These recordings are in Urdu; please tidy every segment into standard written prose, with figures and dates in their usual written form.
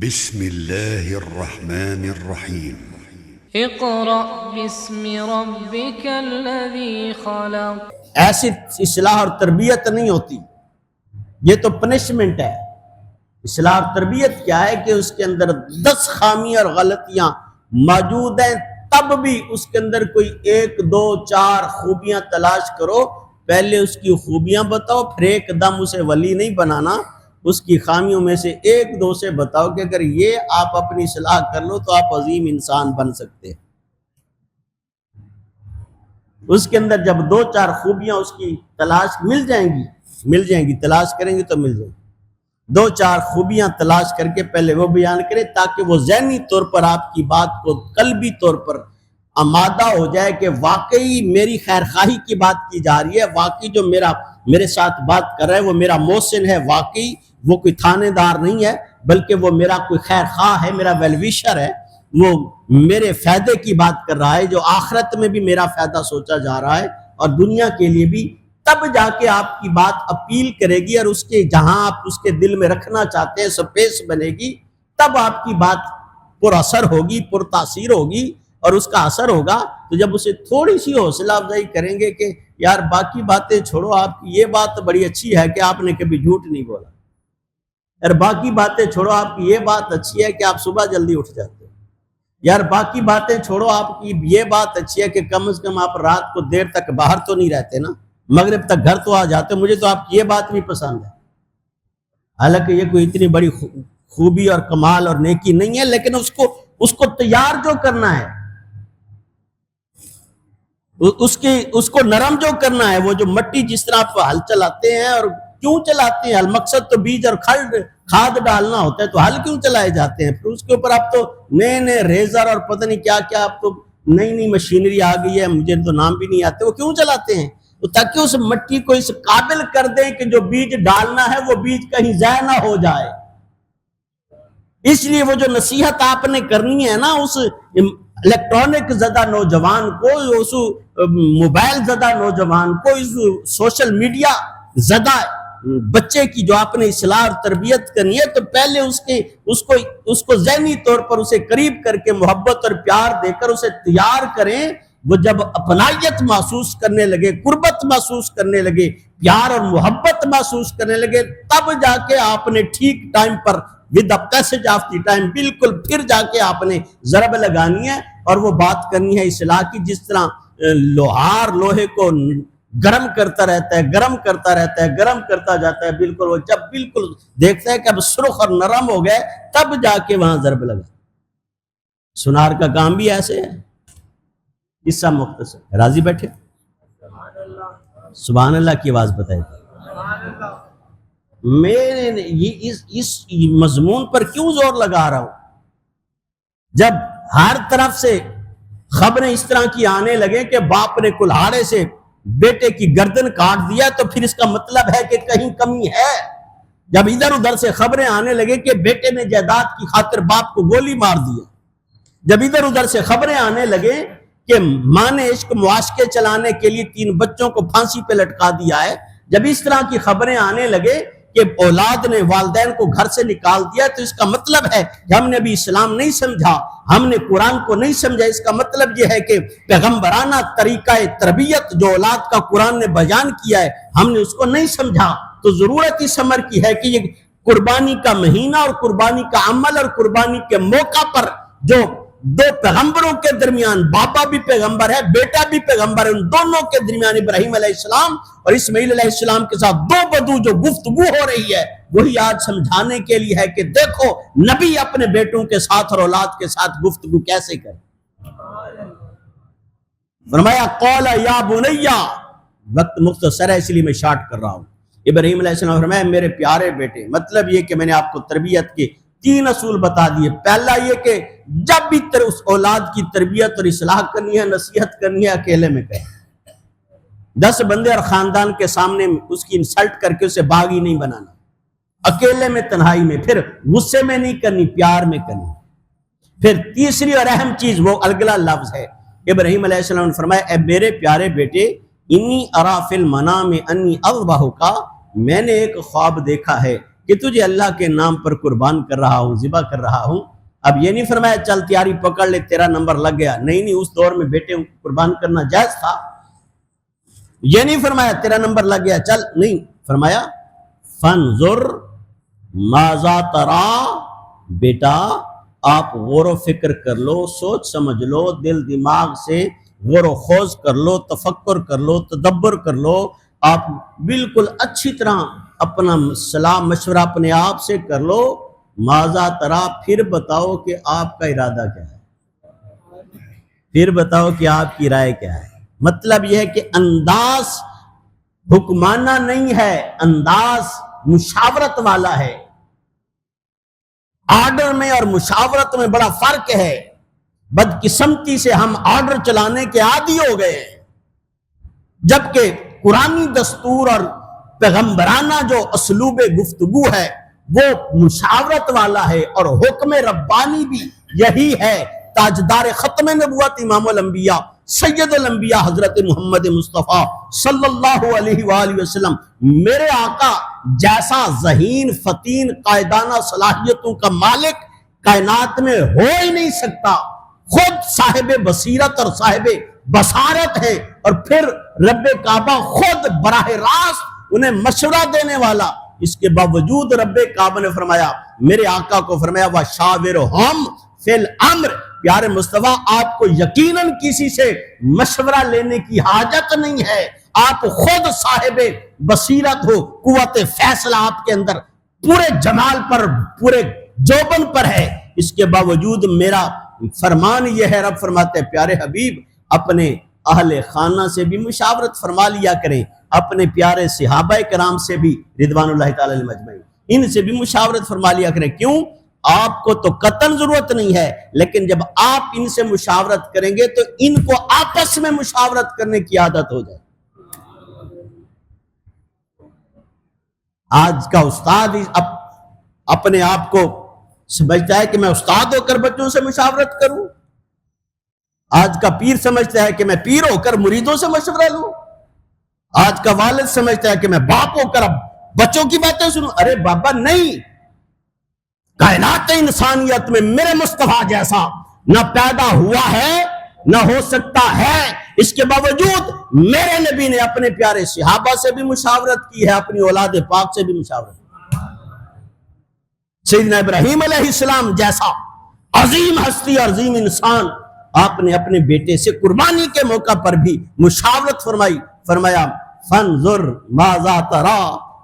بسم اللہ الرحمن الرحیم اقرأ باسم ربک الذی خلق۔ ایسی اصلاح اور تربیت نہیں ہوتی، یہ تو پنشمنٹ ہے۔ اصلاح اور تربیت کیا ہے کہ اس کے اندر 10 خامیاں اور غلطیاں موجود ہیں، تب بھی اس کے اندر کوئی 1 2 4 خوبیاں تلاش کرو، پہلے اس کی خوبیاں بتاؤ، پھر ایک دم اسے ولی نہیں بنانا، اس کی خامیوں میں سے 1 2 سے بتاؤ کہ اگر یہ آپ اپنی اصلاح کر لو تو آپ عظیم انسان بن سکتے ہیں۔ اس کے اندر جب 2 4 خوبیاں اس کی تلاش مل جائیں گی، تلاش کریں گے تو مل جائیں گی۔ 2 4 خوبیاں تلاش کر کے پہلے وہ بیان کرے تاکہ وہ ذہنی طور پر آپ کی بات کو قلبی طور پر آمادہ ہو جائے کہ واقعی میری خیر خواہی کی بات کی جا رہی ہے، واقعی جو میرے ساتھ بات کر رہا ہے وہ میرا محسن ہے، واقعی وہ کوئی تھانے دار نہیں ہے بلکہ وہ میرا کوئی خیر خواہ ہے، میرا ویل وشر ہے، وہ میرے فائدے کی بات کر رہا ہے، جو آخرت میں بھی میرا فائدہ سوچا جا رہا ہے اور دنیا کے لیے بھی۔ تب جا کے آپ کی بات اپیل کرے گی اور اس کے جہاں آپ اس کے دل میں رکھنا چاہتے ہیں سپیس بنے گی، تب آپ کی بات پر اثر ہوگی، پر تاثیر ہوگی اور اس کا اثر ہوگا۔ تو جب اسے تھوڑی سی حوصلہ افزائی کریں گے کہ یار باقی باتیں چھوڑو، آپ کی یہ بات بڑی اچھی ہے کہ آپ نے کبھی جھوٹ نہیں بولا، یار باقی باتیں چھوڑو، آپ کی یہ بات اچھی ہے کہ آپ صبح جلدی اٹھ جاتے ہیں، یار باقی باتیں چھوڑو، آپ کی یہ بات اچھی ہے کہ کم از کم آپ رات کو دیر تک باہر تو نہیں رہتے نا، مغرب تک گھر تو آ جاتے، مجھے تو آپ کی یہ بات بھی پسند ہے۔ حالانکہ یہ کوئی اتنی بڑی خوبی اور کمال اور نیکی نہیں ہے، لیکن اس کو تیار جو کرنا ہے، اس کو نرم جو کرنا ہے، وہ جو مٹی جس طرح آپ ہل چلاتے ہیں، اور کیوں چلاتے ہیں؟ المقصد تو بیج اور کھاد ڈالنا ہوتا ہے، تو ہل کیوں چلائے جاتے ہیں؟ پھر اس کے اوپر آپ تو نئے ریزر اور پتہ نہیں کیا کیا، آپ تو نئی مشینری آ گئی ہے، مجھے تو نام بھی نہیں آتے، وہ کیوں چلاتے ہیں؟ تاکہ اس مٹی کو اس قابل کر دیں کہ جو بیج ڈالنا ہے وہ بیج کہیں ضائع نہ ہو جائے۔ اس لیے وہ جو نصیحت آپ نے کرنی ہے نا، اس الیکٹرانک زدہ نوجوان کو، اس موبائل زدہ نوجوان کو، اس سوشل میڈیا زدہ بچے کی جو آپ نے اصلاح اور تربیت کرنی ہے، تو پہلے اس کو ذہنی طور پر اسے قریب کر کے محبت اور پیار دے کر اسے تیار کریں۔ وہ جب اپنائیت محسوس کرنے لگے، قربت محسوس کرنے لگے، پیار اور محبت محسوس کرنے لگے، تب جا کے آپ نے ٹھیک time per with passage of the time بالکل پھر جا کے آپ نے ضرب لگانی ہے اور وہ بات کرنی ہے اصلاح کی۔ جس طرح لوہار لوہے کو گرم کرتا رہتا ہے، گرم کرتا رہتا ہے، گرم کرتا جاتا ہے، بالکل وہ جب بالکل دیکھتا ہے کہ اب سرخ اور نرم ہو گئے، تب جا کے وہاں ضرب لگا۔ سنار کا کام بھی ایسے ہے۔ قصہ مختصر، راضی بیٹھے؟ سبحان اللہ کی آواز بتائے۔ میں اس مضمون پر کیوں زور لگا رہا ہوں؟ جب ہر طرف سے خبریں اس طرح کی آنے لگے کہ باپ نے کلہاڑے سے بیٹے کی گردن کاٹ دیا، تو پھر اس کا مطلب ہے کہ کہیں کمی ہے۔ جب ادھر ادھر سے خبریں آنے لگے کہ بیٹے نے جائیداد کی خاطر باپ کو گولی مار دیا، جب ادھر ادھر سے خبریں آنے لگے کہ ماں نے عشق معاشقے چلانے کے لیے 3 بچوں کو پھانسی پہ لٹکا دیا ہے، جب اس طرح کی خبریں آنے لگے کہ اولاد نے والدین کو گھر سے نکال دیا، تو اس کا مطلب ہے کہ ہم نے ابھی اسلام نہیں سمجھا، ہم نے قرآن کو نہیں سمجھا۔ اس کا مطلب یہ ہے کہ پیغمبرانہ طریقہ تربیت جو اولاد کا قرآن نے بیان کیا ہے، ہم نے اس کو نہیں سمجھا۔ تو ضرورت اس امر کی ہے کہ یہ قربانی کا مہینہ اور قربانی کا عمل اور قربانی کے موقع پر جو 2 پیغمبروں کے درمیان، بابا بھی پیغمبر ہے، بیٹا بھی پیغمبر ہے، ان دونوں کے درمیان ابراہیم علیہ السلام اور اسماعیل علیہ السلام کے ساتھ 2 بدو جو گفتگو ہو رہی ہے، وہی آج سمجھانے کے لیے ہے کہ دیکھو نبی اپنے بیٹوں کے ساتھ اور اولاد کے ساتھ گفتگو کیسے کرے۔ فرمایا قال یا بنیا، وقت مختصر ہے اس لیے میں شارٹ کر رہا ہوں۔ ابراہیم علیہ السلام فرمایا میرے پیارے بیٹے، مطلب یہ کہ میں نے آپ کو تربیت کے 3 اصول بتا دیے۔ پہلا یہ کہ جب بھی اس اولاد کی تربیت اور اصلاح کرنی ہے، نصیحت کرنی ہے، اکیلے میں کریں۔ 10 بندے اور خاندان کے سامنے اس کی انسلٹ کر کے اسے باغی نہیں بنانا، اکیلے میں، تنہائی میں، پھر غصے میں نہیں کرنی، پیار میں کرنی۔ پھر تیسری اور اہم چیز وہ الگلا لفظ ہے۔ ابراہیم علیہ السلام نے فرمایا اے میرے پیارے بیٹے، انی ارا فی المنام انی اذبحک، میں نے ایک خواب دیکھا ہے کہ تجھے اللہ کے نام پر قربان کر رہا ہوں، ذبح کر رہا ہوں۔ اب یہ نہیں فرمایا چل تیاری پکڑ لے تیرا نمبر لگ گیا، نہیں اس دور میں بیٹے قربان کرنا جائز تھا۔ یہ نہیں فرمایا تیرا نمبر لگ گیا چل، نہیں فرمایا فانظر ماذا تری، بیٹا آپ غور و فکر کر لو، سوچ سمجھ لو، دل دماغ سے غور و خوض کر لو، تفکر کر لو، تدبر کر لو، آپ بالکل اچھی طرح اپنا صلاح مشورہ اپنے آپ سے کر لو، ماذا تری، پھر بتاؤ کہ آپ کا ارادہ کیا ہے، پھر بتاؤ کہ آپ کی رائے کیا ہے۔ مطلب یہ ہے کہ انداز حکمانہ نہیں ہے، انداز مشاورت والا ہے۔ آرڈر میں اور مشاورت میں بڑا فرق ہے۔ بدقسمتی سے ہم آرڈر چلانے کے عادی ہو گئے ہیں، جبکہ قرآنی دستور اور پیغمبرانہ جو اسلوب گفتگو ہے وہ مشاورت والا ہے، اور حکم ربانی بھی یہی ہے۔ تاجدار ختم نبوت امام الانبیاء سید الانبیاء حضرت محمد مصطفیٰ صلی اللہ علیہ وآلہ وسلم، میرے آقا جیسا ذہین فتین قائدانہ صلاحیتوں کا مالک کائنات میں ہو ہی نہیں سکتا۔ خود صاحب بصیرت اور صاحب بصارت ہے، اور پھر رب کعبہ خود براہ راست انہیں مشورہ دینے والا۔ اس کے باوجود رب کعبہ نے فرمایا، میرے آقا کو فرمایا وَشَاوِرْهُمْ فِي الْأَمْرِ، پیارے مصطفیٰ آپ کو یقیناً کسی سے مشورہ لینے کی حاجت نہیں ہے، آپ خود صاحب بصیرت ہو، قوت فیصلہ آپ کے اندر پورے جمال پر پورے جوبن پر ہے۔ اس کے باوجود میرا فرمان یہ ہے، رب فرماتے ہیں پیارے حبیب اپنے اہل خانہ سے بھی مشاورت فرما لیا کریں، اپنے پیارے صحابہ کرام سے بھی رضوان اللہ تعالی علیہم اجمعین، ان سے بھی مشاورت فرما لیا کریں۔ کیوں؟ آپ کو تو قطعاً ضرورت نہیں ہے، لیکن جب آپ ان سے مشاورت کریں گے تو ان کو آپس میں مشاورت کرنے کی عادت ہو جائے۔ آج کا استاد اپنے آپ کو سمجھتا ہے کہ میں استاد ہو کر بچوں سے مشاورت کروں، آج کا پیر سمجھتا ہے کہ میں پیر ہو کر مریدوں سے مشورہ لوں، آج کا والد سمجھتا ہے کہ میں باپ ہو کر اب بچوں کی باتیں سنوں۔ ارے بابا نہیں، کائنات انسانیت میں میرے مصطفیٰ جیسا نہ پیدا ہوا ہے نہ ہو سکتا ہے، اس کے باوجود میرے نبی نے اپنے پیارے صحابہ سے بھی مشاورت کی ہے، اپنی اولاد پاک سے بھی مشاورت کی۔ سیدنا ابراہیم علیہ السلام جیسا عظیم ہستی اور عظیم انسان، آپ نے اپنے بیٹے سے قربانی کے موقع پر بھی مشاورت فرمائی، فرمایا فانظر ماذا تری،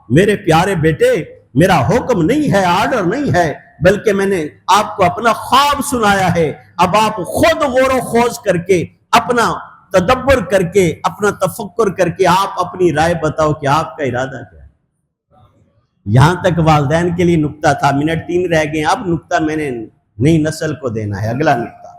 میرے پیارے بیٹے میرا حکم نہیں ہے، آرڈر نہیں ہے، بلکہ میں نے آپ کو اپنا خواب سنایا ہے، اب آپ خود غور و خوض کر کے اپنا تدبر کر کے اپنا تفکر کر کے آپ اپنی رائے بتاؤ کہ آپ کا ارادہ کیا ہے۔ یہاں تک والدین کے لیے نکتہ تھا، منٹ 3 رہ گئے، اب نکتہ میں نے نئی نسل کو دینا ہے، اگلا نکتہ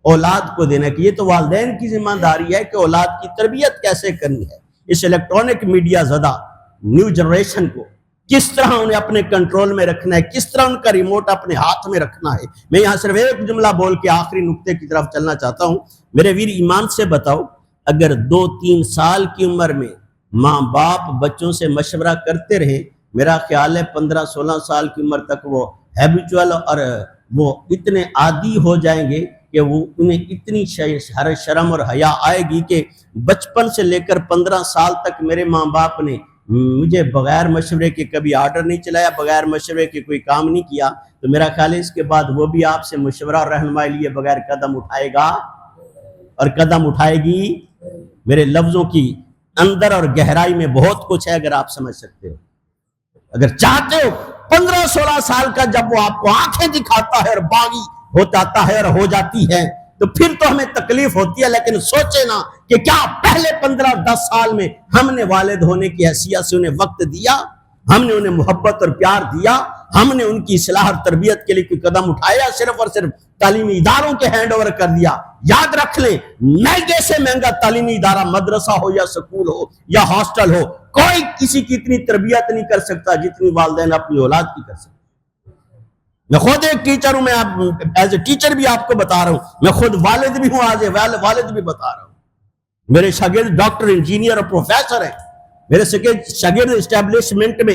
اولاد کو دینا ہے کہ یہ تو والدین کی ذمہ داری ہے کہ اولاد کی تربیت کیسے کرنی ہے۔ اس الیکٹرانک میڈیا زدہ نیو جنریشن کو کس طرح انہیں اپنے کنٹرول میں رکھنا ہے، کس طرح ان کا ریموٹ اپنے ہاتھ میں رکھنا ہے۔ میں یہاں صرف ایک جملہ بول کے آخری نقطے کی طرف چلنا چاہتا ہوں۔ میرے ویر ایمان سے بتاؤ، اگر 2-3 سال کی عمر میں ماں باپ بچوں سے مشورہ کرتے رہے، میرا خیال ہے 15-16 سال کی عمر تک وہ ہیبیچول اور وہ اتنے عادی ہو جائیں گے کہ وہ انہیں اتنی شرم اور حیا آئے گی کہ بچپن سے لے کر 15 سال تک میرے ماں باپ نے مجھے بغیر مشورے کے کبھی آرڈر نہیں چلایا، بغیر مشورے کے کوئی کام نہیں کیا، تو میرا خیال ہے اس کے بعد وہ بھی آپ سے مشورہ اور رہنمائی لیے بغیر قدم اٹھائے گا اور قدم اٹھائے گی۔ میرے لفظوں کی اندر اور گہرائی میں بہت کچھ ہے، اگر آپ سمجھ سکتے ہو، اگر چاہتے ہو 15-16 سال کا جب وہ آپ کو آنکھیں دکھاتا ہے اور باغی ہو جاتا ہے اور ہو جاتی ہے تو پھر تو ہمیں تکلیف ہوتی ہے، لیکن سوچے نا کہ کیا پہلے 15-10 سال میں ہم نے والد ہونے کی حیثیت سے انہیں وقت دیا، ہم نے انہیں محبت اور پیار دیا، ہم نے ان کی اصلاح اور تربیت کے لیے کوئی قدم اٹھایا، صرف اور صرف تعلیمی اداروں کے ہینڈ اوور کر دیا۔ یاد رکھ لیں، مہنگے سے مہنگا تعلیمی ادارہ مدرسہ ہو یا سکول ہو یا ہاسٹل ہو، کوئی کسی کی اتنی تربیت نہیں کر سکتا جتنی والدین اپنی اولاد کی کر سکتے۔ میں خود ایک ٹیچر ہوں، میں ایز اے ٹیچر بھی آپ کو بتا رہا ہوں، میں خود والد بھی ہوں، آج والد بھی بتا رہا ہوں۔ میرے شاگرد ڈاکٹر، انجینئر اور پروفیسر ہیں، میرے شاگرد اسٹیبلشمنٹ میں